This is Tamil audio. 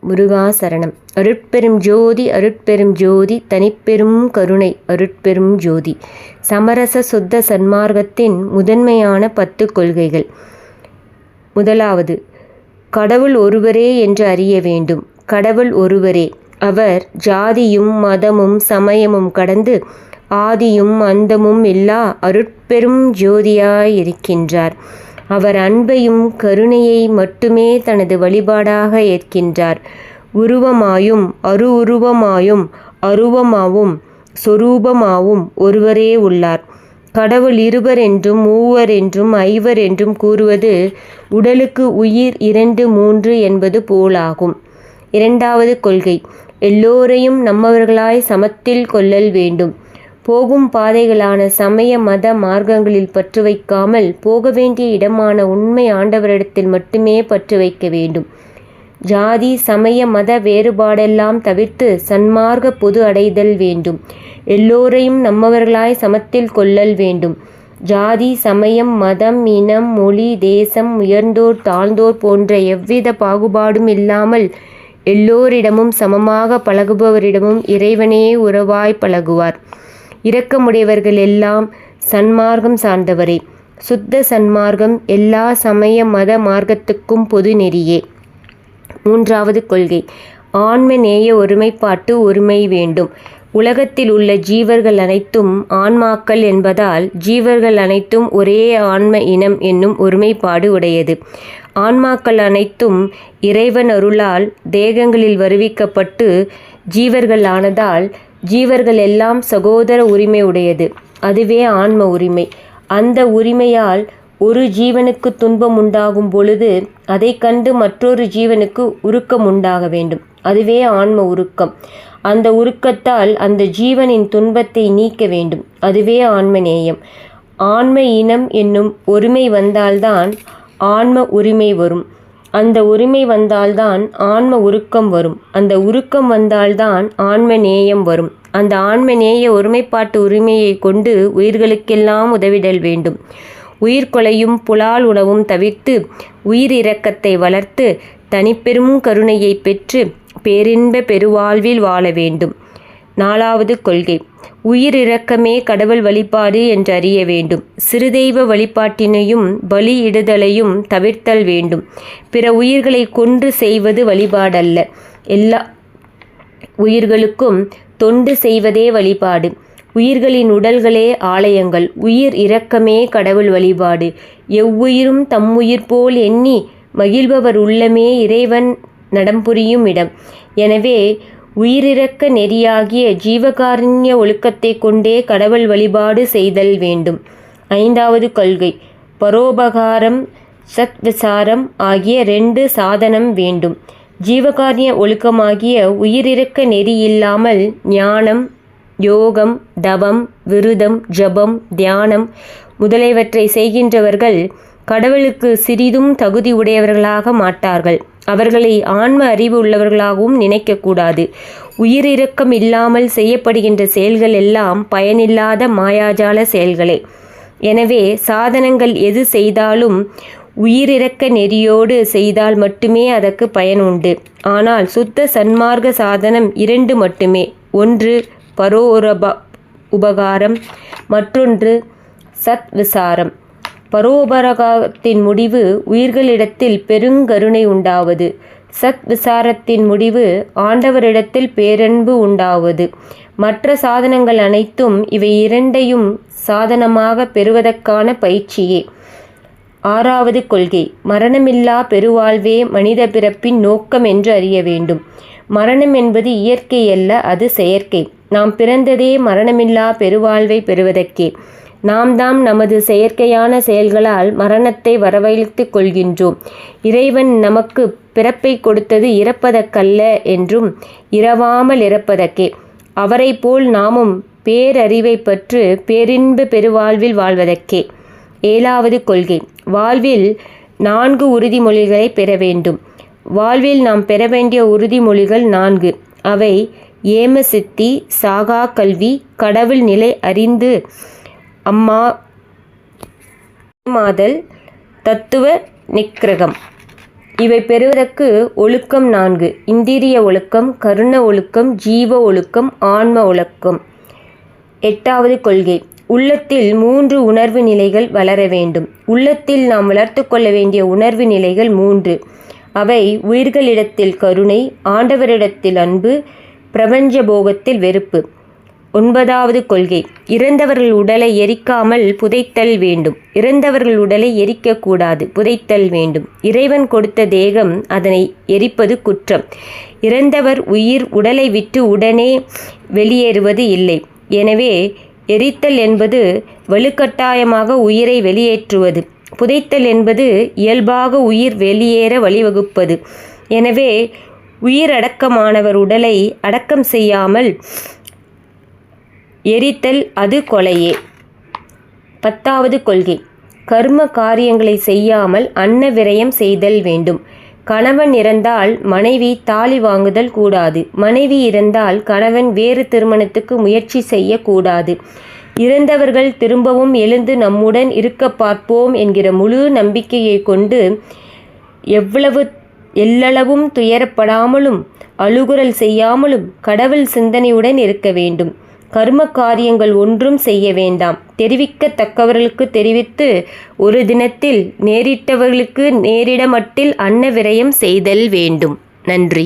முருகா சரணம். அருட்பெரும் ஜோதி அருட்பெரும் ஜோதி தனிப்பெரும் கருணை அருட்பெரும் ஜோதி. சமரச சுத்த சன்மார்க்கத்தின் முதன்மையான 10 கொள்கைகள். முதலாவது, கடவுள் ஒருவரே என்று அறிய வேண்டும். கடவுள் ஒருவரே. அவர் ஜாதியும் மதமும் சமயமும் கடந்து ஆதியும் அந்தமும் இல்லா அருட்பெரும் ஜோதியாயிருக்கின்றார். அவர் அன்பையும் கருணையை மட்டுமே தனது வழிபாடாக ஏற்கின்றார். உருவமாயும் அருவுருவமாயும் அருவமாவும் சொரூபமாவும் ஒருவரே உள்ளார். கடவுள் இருவர் என்றும் மூவர் என்றும் ஐவர் என்றும் கூறுவது உடலுக்கு உயிர் 2, 3 என்பது போலாகும். இரண்டாவது கொள்கை, எல்லோரையும் நம்மவர்களாய் சமத்தில் கொள்ளல் வேண்டும். போகும் பாதைகளான சமய மத மார்க்கங்களில் பற்று வைக்காமல் போக வேண்டிய இடமான உண்மை ஆண்டவரிடத்தில் மட்டுமே பற்று வைக்க வேண்டும். ஜாதி சமய மத வேறுபாடெல்லாம் தவிர்த்து சன்மார்க்க பொது அடைதல் வேண்டும். எல்லோரையும் நம்மவர்களாய் சமத்தில் கொள்ளல் வேண்டும். ஜாதி சமயம் மதம் இனம் மொழி தேசம் உயர்ந்தோர் தாழ்ந்தோர் போன்ற எவ்வித பாகுபாடும் இல்லாமல் எல்லோரிடமும் சமமாக பழகுபவரிடமும் இறைவனே உறவாய் பழகுவார். இரக்கமுடையவர்கள் எல்லாம் சன்மார்க்கம் சார்ந்தவரே. சுத்த சன்மார்க்கம் எல்லா சமய மத மார்க்கத்துக்கும் பொது நெறியே. மூன்றாவது கொள்கை, ஆன்ம நேய ஒருமைப்பாட்டு ஒருமை வேண்டும். உலகத்தில் உள்ள ஜீவர்கள் அனைத்தும் ஆன்மாக்கள் என்பதால் ஜீவர்கள் அனைத்தும் ஒரே ஆன்ம இனம் என்னும் ஒருமைப்பாடு உடையது. ஆன்மாக்கள் அனைத்தும் இறைவன் அருளால் தேகங்களில் வருவிக்கப்பட்டு ஜீவர்கள் ஆனதால் ஜீவர்கள் எல்லாம் சகோதர உரிமை உடையது. அதுவே ஆன்ம உரிமை. அந்த உரிமையால் ஒரு ஜீவனுக்கு துன்பம் உண்டாகும் பொழுது அதை கண்டு மற்றொரு ஜீவனுக்கு உருக்கம் உண்டாக வேண்டும். அதுவே ஆன்ம உருக்கம். அந்த உருக்கத்தால் அந்த ஜீவனின் துன்பத்தை நீக்க வேண்டும். அதுவே ஆன்ம நேயம். ஆன்ம இனம் என்னும் ஒருமை வந்தால்தான் ஆன்ம உரிமை வரும். அந்த உரிமை வந்தால்தான் ஆன்ம உருக்கம் வரும். அந்த உருக்கம் வந்தால்தான் ஆன்ம நேயம் வரும். அந்த ஆன்ம நேய ஒருமைப்பாட்டு உரிமையை கொண்டு உயிர்களுக்கெல்லாம் உதவிடல் வேண்டும். உயிர்கொலையும் புலால் உணவும் தவிர்த்து உயிர் இரக்கத்தை வளர்த்து தனிப்பெரும் கருணையை பெற்று பேரின்ப பெருவாழ்வில் வாழ வேண்டும். நாலாவது கொள்கை, உயிர் இரக்கமே கடவுள் வழிபாடு என்று அறிய வேண்டும். சிறுதெய்வ வழிபாட்டினையும் பலியிடுதலையும் தவிர்த்தல் வேண்டும். பிற உயிர்களை கொன்று செய்வது வழிபாடல்ல. எல்லா உயிர்களுக்கும் தொண்டு செய்வதே வழிபாடு. உயிர்களின் உடல்களே ஆலயங்கள். உயிர் இரக்கமே கடவுள் வழிபாடு. எவ்வுயிரும் தம்முயிர் போல் எண்ணி மகிழ்பவர் உள்ளமே இறைவன் நடம்புரியும் இடம். எனவே உயிரிரக்க நெறியாகிய ஜீவகாருண்ய ஒழுக்கத்தை கொண்டே கடவுள் வழிபாடு செய்தல் வேண்டும். ஐந்தாவது கொள்கை, பரோபகாரம் சத்விசாரம் ஆகிய 2 சாதனம் வேண்டும். ஜீவகாருண்ய ஒழுக்கமாகிய உயிரிரக்க நெறி இல்லாமல் ஞானம், யோகம், தவம், விருதம், ஜபம், தியானம் முதலியவற்றை செய்கின்றவர்கள் கடவுளுக்கு சிறிதும் தகுதி உடையவர்களாக மாட்டார்கள். அவர்களை ஆன்ம அறிவு உள்ளவர்களாகவும் நினைக்கக்கூடாது. உயிரிரக்கம் இல்லாமல் செய்யப்படுகின்ற செயல்கள் எல்லாம் பயனில்லாத மாயாஜால செயல்களே. எனவே சாதனங்கள் எது செய்தாலும் உயிரிரக்க நெறியோடு செய்தால் மட்டுமே அதற்கு பயன் உண்டு. ஆனால் சுத்த சன்மார்க்க சாதனம் 2 மட்டுமே. ஒன்று உபகாரம், மற்றொன்று சத்விசாரம். பரோபகாரத்தின் முடிவு உயிர்களிடத்தில் பெருங்கருணை உண்டாவது. சத்விசாரத்தின் முடிவு ஆண்டவரிடத்தில் பேரன்பு உண்டாவது. மற்ற சாதனங்கள் அனைத்தும் இவை 2ஐயும் சாதனமாக பெறுவதற்கான பயிற்சியே. ஆறாவது கொள்கை, மரணமில்லா பெருவாழ்வே மனித பிறப்பின் நோக்கம் என்று அறிய வேண்டும். மரணம் என்பது இயற்கை அல்ல, அது செயற்கை. நாம் பிறந்ததே மரணமில்லா பெருவாழ்வை பெறுவதற்கே. நாம் நமது செயற்கையான செயல்களால் மரணத்தை வரவழைத்து கொள்கின்றோம். இறைவன் நமக்கு பிறப்பை கொடுத்தது இறப்பதற்கல்ல என்றும் இரவாமல் இறப்பதற்கே. அவரை போல் நாமும் பேரறிவை பெற்று பேரின்ப பெருவாழ்வில் வாழ்வதற்கே. ஏழாவது கொள்கை, வாழ்வில் 4 உறுதிமொழிகளை பெற வேண்டும். வாழ்வில் நாம் பெற வேண்டிய உறுதிமொழிகள் 4. அவை ஏம சித்தி, சாகா கல்வி, கடவுள் நிலை அறிந்து மாதல், தத்துவ நிக்கிரகம். இவை பெறுவதற்கு ஒழுக்கம் 4: இந்திரிய ஒழுக்கம், கருண ஒழுக்கம், ஜீவ ஒழுக்கம், ஆன்ம ஒழுக்கம். 8வது கொள்கை: உள்ளத்தில் 3 உணர்வு நிலைகள் வளர வேண்டும். உள்ளத்தில் நாம் வளர்த்து கொள்ள வேண்டிய உணர்வு நிலைகள் 3. அவை உயிர்களிடத்தில் கருணை, ஆண்டவரிடத்தில் அன்பு, பிரபஞ்ச போகத்தில் வெறுப்பு. 9வது கொள்கை: இறந்தவர்கள் உடலை எரிக்காமல் புதைத்தல் வேண்டும். இறந்தவர்கள் உடலை எரிக்கக்கூடாது, புதைத்தல் வேண்டும். இறைவன் கொடுத்த தேகம், அதனை எரிப்பது குற்றம். இறந்தவர் உயிர் உடலை விட்டு உடனே வெளியேறுவது இல்லை. எனவே எரித்தல் என்பது வலுக்கட்டாயமாக உயிரை வெளியேற்றுவது. புதைத்தல் என்பது இயல்பாக உயிர் வெளியேற வழிவகுப்பது. எனவே உயிரடக்கமானவர் உடலை அடக்கம் செய்யாமல் எரித்தல் அது கொலையே. 10வது கொள்கை: கர்ம காரியங்களை செய்யாமல் அன்ன விரயம் செய்தல் வேண்டும். கணவன் இறந்தால் மனைவி தாலி வாங்குதல் கூடாது. மனைவி இறந்தால் கணவன் வேறு திருமணத்துக்கு முயற்சி செய்யக்கூடாது. இறந்தவர்கள் திரும்பவும் எழுந்து நம்முடன் இருக்க பார்ப்போம் என்கிற முழு நம்பிக்கையை கொண்டு எல்லளவும் துயரப்படாமலும் அழுகுரல் செய்யாமலும் கடவுள் சிந்தனையுடன் இருக்க வேண்டும். கர்ம காரியங்கள் ஒன்றும் செய்ய வேண்டாம். தெரிவிக்கத்தக்கவர்களுக்கு தெரிவித்து ஒரு தினத்தில் நேரிட்டவர்களுக்கு நேரிட மட்டில் அன்ன விரயம் செய்தல் வேண்டும். நன்றி.